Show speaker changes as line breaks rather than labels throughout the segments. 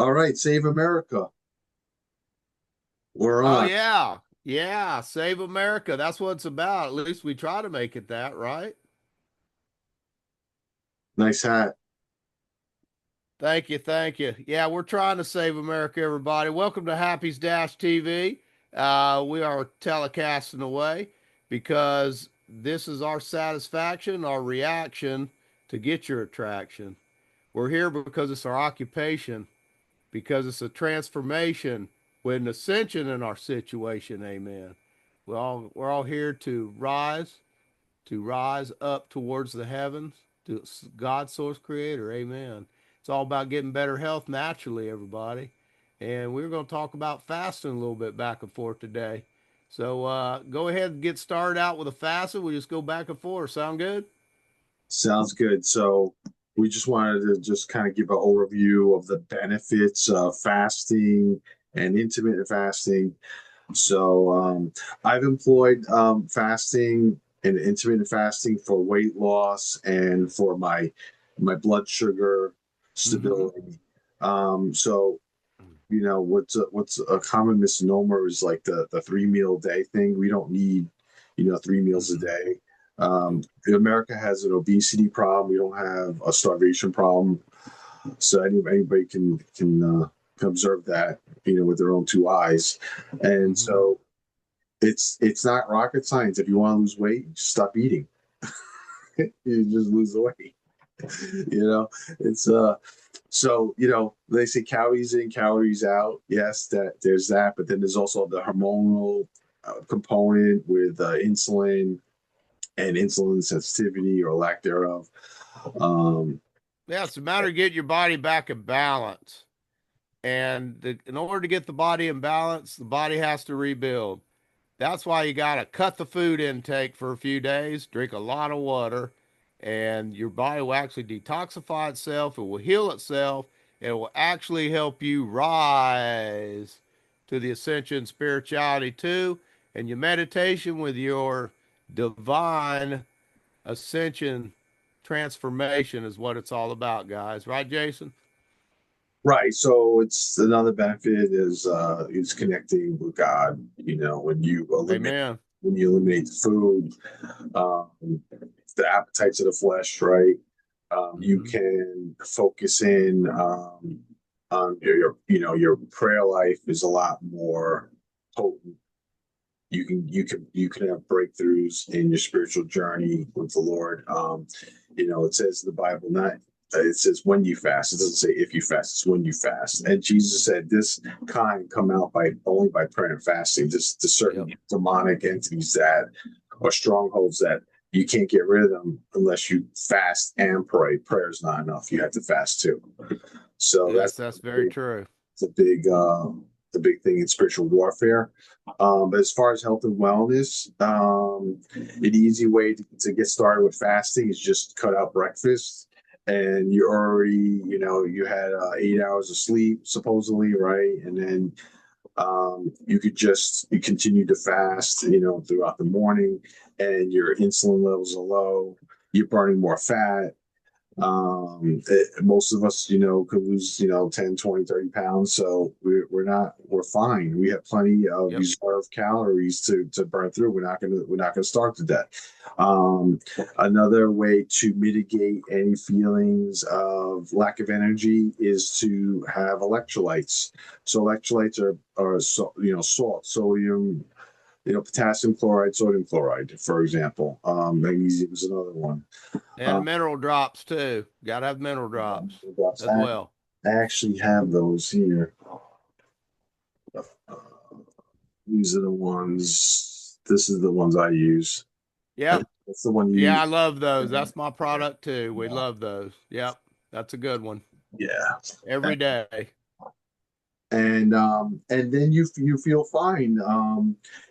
All right, Save America. We're
Oh
on.
yeah. Yeah, save America. That's what it's about. At least we try to make it that, right?
Nice hat.
Thank you, thank you. Yeah, we're trying to save America, everybody. Welcome to Happy's Dash TV. We are telecasting away because this is our satisfaction, our reaction to get your attraction. We're here because it's our occupation, because it's a transformation with an ascension in our situation. Amen. We're all here to rise up towards the heavens, to God's source creator. Amen. It's all about getting better health naturally, everybody. And we're going to talk about fasting a little bit back and forth today. So go ahead and get started out with a fasting. We just go back and forth. Sound good?
Sounds good. So we just wanted to just kind of give an overview of the benefits of fasting and intermittent fasting. So I've employed fasting and intermittent fasting for weight loss and for my blood sugar
Mm-hmm.
stability. So what's a common misnomer is like the 3 meal day thing. We don't need 3 meals a
Mm-hmm.
day.
Nope.
America has an obesity problem. We don't have a starvation problem. So anybody can observe that with their own two eyes. And
Mm-hmm.
so it's not rocket science. If you want to lose weight, just stop eating. You just lose the weight. you know it's so they say calories in, calories out. Yes, that there's that, but then there's also the hormonal component with insulin and insulin sensitivity or lack thereof. um
Yeah, it's a matter of getting your body back in balance. In order to get the body in balance, the body has to rebuild. That's why you got to cut the food intake for a few days, drink a lot of water, and your body will actually detoxify itself. It will heal itself. It will actually help you rise to the ascension spirituality too. And your meditation with your divine ascension transformation is what it's all about, guys. Right, Jason?
right, so it's another benefit is connecting with God.
Amen.
When you eliminate the food, um, the appetites of the flesh, right? You
Hmm.
can focus in on your prayer life is a lot more potent. You can have breakthroughs in your spiritual journey with the Lord. It says in the Bible, not it says when you fast. It doesn't say if you fast. It's when you fast. And Jesus said this kind come out by only by prayer and fasting. Just the certain
Yep.
demonic entities that or strongholds that you can't get rid of them unless you fast and pray. Prayer is not enough. You have to fast too. So
Yes, that's very true.
it's a big the big thing in spiritual warfare. But as far as health and wellness, an easy way to get started with fasting is just cut out breakfast. And you already, you had 8 hours of sleep, supposedly, right? And then you continue to fast, throughout the morning, and your insulin levels are low. You're burning more fat. Most of us could lose 10, 20, 30 pounds, so we're fine. We have plenty of
Yep.
reserve calories to burn through. We're not gonna starve to death. Another way to mitigate any feelings of lack of energy is to have electrolytes. So electrolytes are salt, sodium, potassium chloride, sodium chloride, for example. Magnesium is another one.
And mineral drops too. Got to have mineral drops as
I
well.
actually have those here. Uh, these are the ones. This is the ones I use.
Yep.
That's the one you
Yeah,
use.
I love those. That's my product too. We love those. Yep. That's a good one.
Yeah,
Every day.
and then you feel fine.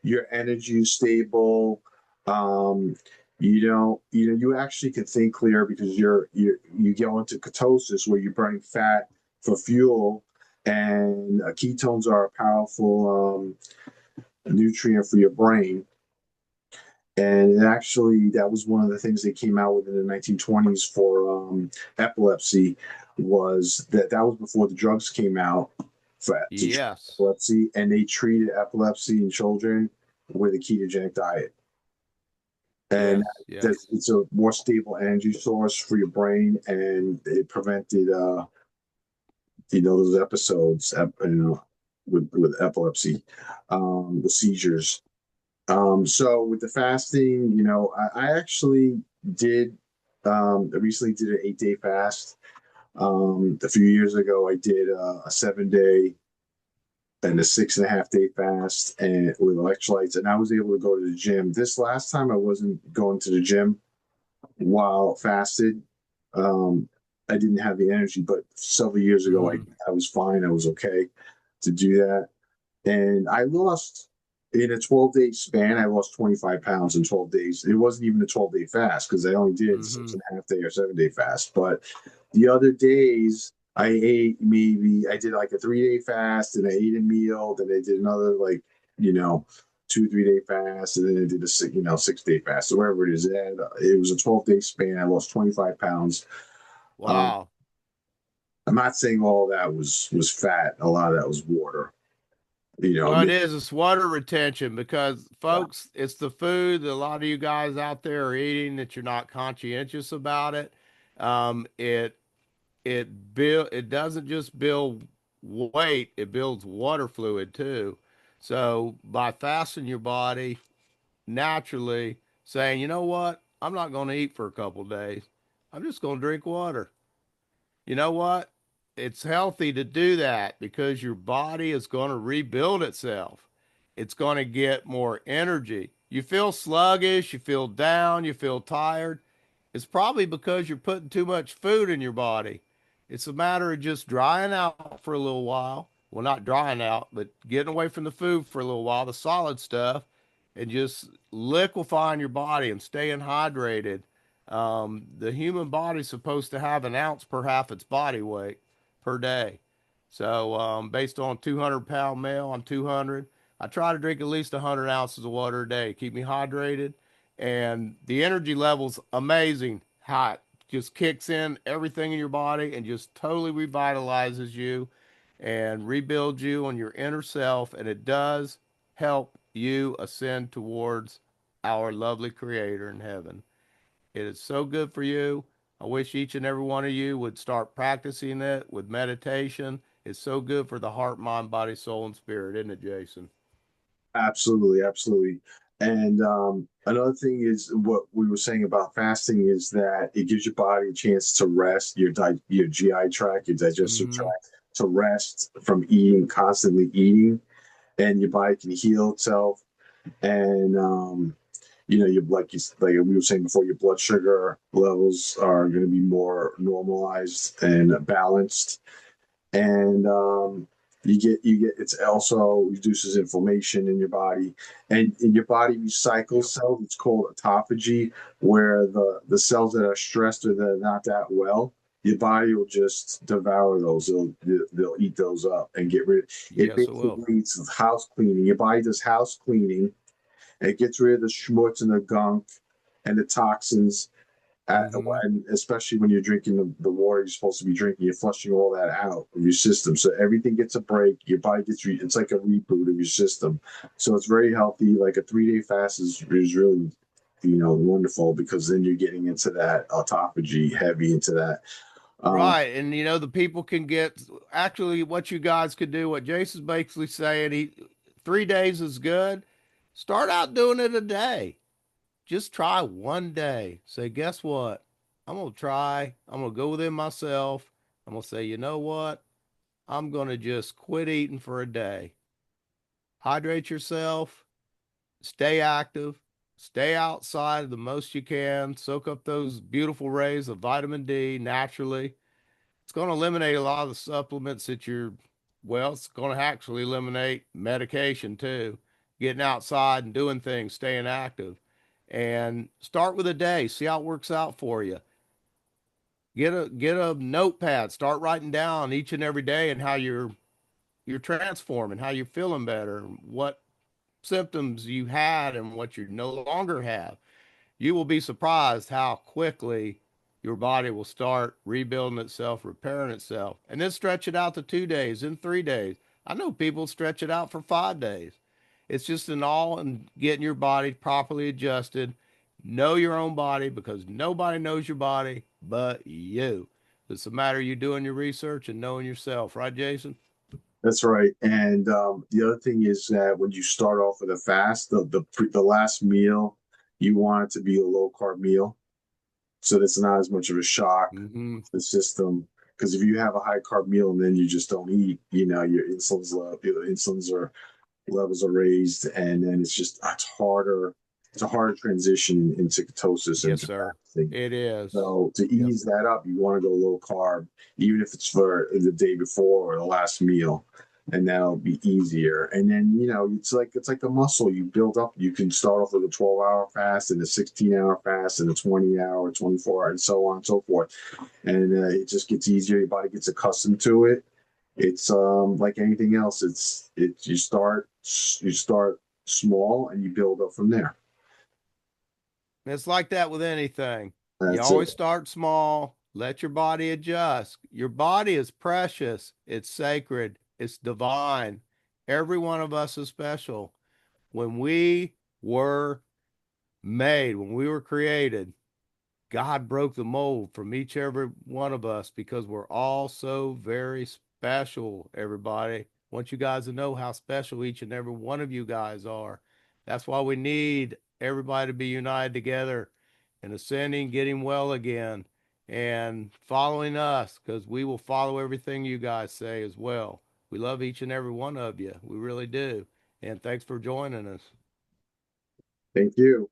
Your energy is stable. Um, you actually can think clear because you go into ketosis where you're burning fat for fuel, and ketones are a powerful nutrient for your brain. And actually, that was one of the things they came out with in the 1920s for epilepsy. Was that was before the drugs came out to treat
Yes.
epilepsy, and they treated epilepsy in children with a ketogenic diet. And
Yes.
that
Yes.
it's a more stable energy source for your brain, and it prevented those episodes, with epilepsy, the seizures. So with the fasting, I actually did. I recently did an 8-day fast. A few years ago, I did a 7-day and a 6.5-day fast, and with electrolytes, and I was able to go to the gym. This last time, I wasn't going to the gym while fasted. Um, I didn't have the energy, but several years ago,
Hmm.
I was fine. I was okay to do that. And I lost, in a 12-day span, I lost 25 pounds in 12 days. It wasn't even a 12-day fast because I only did six
Hmm.
and a half day or 7-day fast. But the other days, I did like a 3-day fast and I ate a meal. Then I did another, like, you know, 2, 3-day fast. And then I did a 6-day fast. So wherever it is at, it was a 12-day span. I lost 25 pounds. Um,
Wow.
I'm not saying all that was fat. A lot of that was water.
Well, it is. It's water retention because, folks, it's the food that a lot of you guys out there are eating that you're not conscientious about it. It it doesn't just build weight; it builds water fluid too. So by fasting your body naturally, saying, you know what, I'm not going to eat for a couple days. I'm just going to drink water. You know what? It's healthy to do that because your body is going to rebuild itself. It's going to get more energy. You feel sluggish, you feel down, you feel tired. It's probably because you're putting too much food in your body. It's a matter of just drying out for a little while. Well, not drying out, but getting away from the food for a little while, the solid stuff, and just liquefying your body and staying hydrated. The human body's supposed to have an ounce per half its body weight per day. So, based on 200-pound male, I'm 200. I try to drink at least 100 ounces of water a day, keep me hydrated, and the energy level's amazing. Hot just kicks in everything in your body and just totally revitalizes you and rebuilds you on your inner self, and it does help you ascend towards our lovely Creator in heaven. It is so good for you. I wish each and every one of you would start practicing it with meditation. It's so good for the heart, mind, body, soul, and spirit, isn't it, Jason?
Absolutely, absolutely. And another thing is what we were saying about fasting is that it gives your body a chance to rest, your GI tract, your digestive
Mm-hmm.
tract, to rest from eating, constantly eating, and your body can heal itself. And your like we were saying before, your blood sugar levels are going to be more normalized and balanced, and you get it's also reduces inflammation in your body, and in your body recycles cells. It's called autophagy, where the cells that are stressed or that are not that well, your body will just devour those. They'll eat those up and get rid. It
Yes, it will.
basically, it's house cleaning. Your body does house cleaning. It gets rid of the schmutz and the gunk and the toxins,
Mm-hmm.
and especially when you're drinking the water you're supposed to be drinking, you're flushing all that out of your system. So everything gets a break. Your body it's like a reboot of your system. So it's very healthy. Like a 3-day fast is really, wonderful because then you're getting into that autophagy, heavy into that. Um,
Right. And the people can get actually what you guys could do, what Jason's basically saying, 3 days is good. Start out doing it a day. Just try one day. Say, guess what? I'm gonna go within myself. I'm gonna say, you know what? I'm gonna just quit eating for a day. Hydrate yourself, stay active, stay outside the most you can, soak up those beautiful rays of vitamin D naturally. It's going to eliminate a lot of the supplements it's going to actually eliminate medication too. Getting outside and doing things, staying active. And start with a day, see how it works out for you. Get a notepad, start writing down each and every day and how you're transforming, how you're feeling better, what symptoms you had and what you no longer have, you will be surprised how quickly your body will start rebuilding itself, repairing itself, and then stretch it out to 2 days, then 3 days. I know people stretch it out for 5 days. It's just an all in getting your body properly adjusted. Know your own body because nobody knows your body but you. It's a matter of you doing your research and knowing yourself, right, Jason?
That's right. And the other thing is that when you start off with a fast, the last meal, you want it to be a low carb meal, so that's not as much of a shock
Mm-hmm.
to the system. Because if you have a high carb meal and then you just don't eat, your insulin's are levels are raised, and then it's harder. It's a harder transition into ketosis and
Yes,
to
sir.
fasting.
It is.
So to
Yep.
ease that up, you want to go low carb, even if it's for the day before or the last meal, and that'll be easier. And then it's like the muscle you build up. You can start off with a 12-hour fast and a 16-hour fast and a 20-hour, 24-hour, and so on and so forth. And it just gets easier. Your body gets accustomed to it. It's like anything else. You start small and you build up from there.
It's like that with anything. You
That's it.
always start small, let your body adjust. Your body is precious, it's sacred, it's divine. Every one of us is special. When we were made, when we were created, God broke the mold from each every one of us because we're all so very special, everybody. I want you guys to know how special each and every one of you guys are. That's why we need everybody to be united together and ascending, getting well again, and following us because we will follow everything you guys say as well. We love each and every one of you. We really do. And thanks for joining us.
Thank you.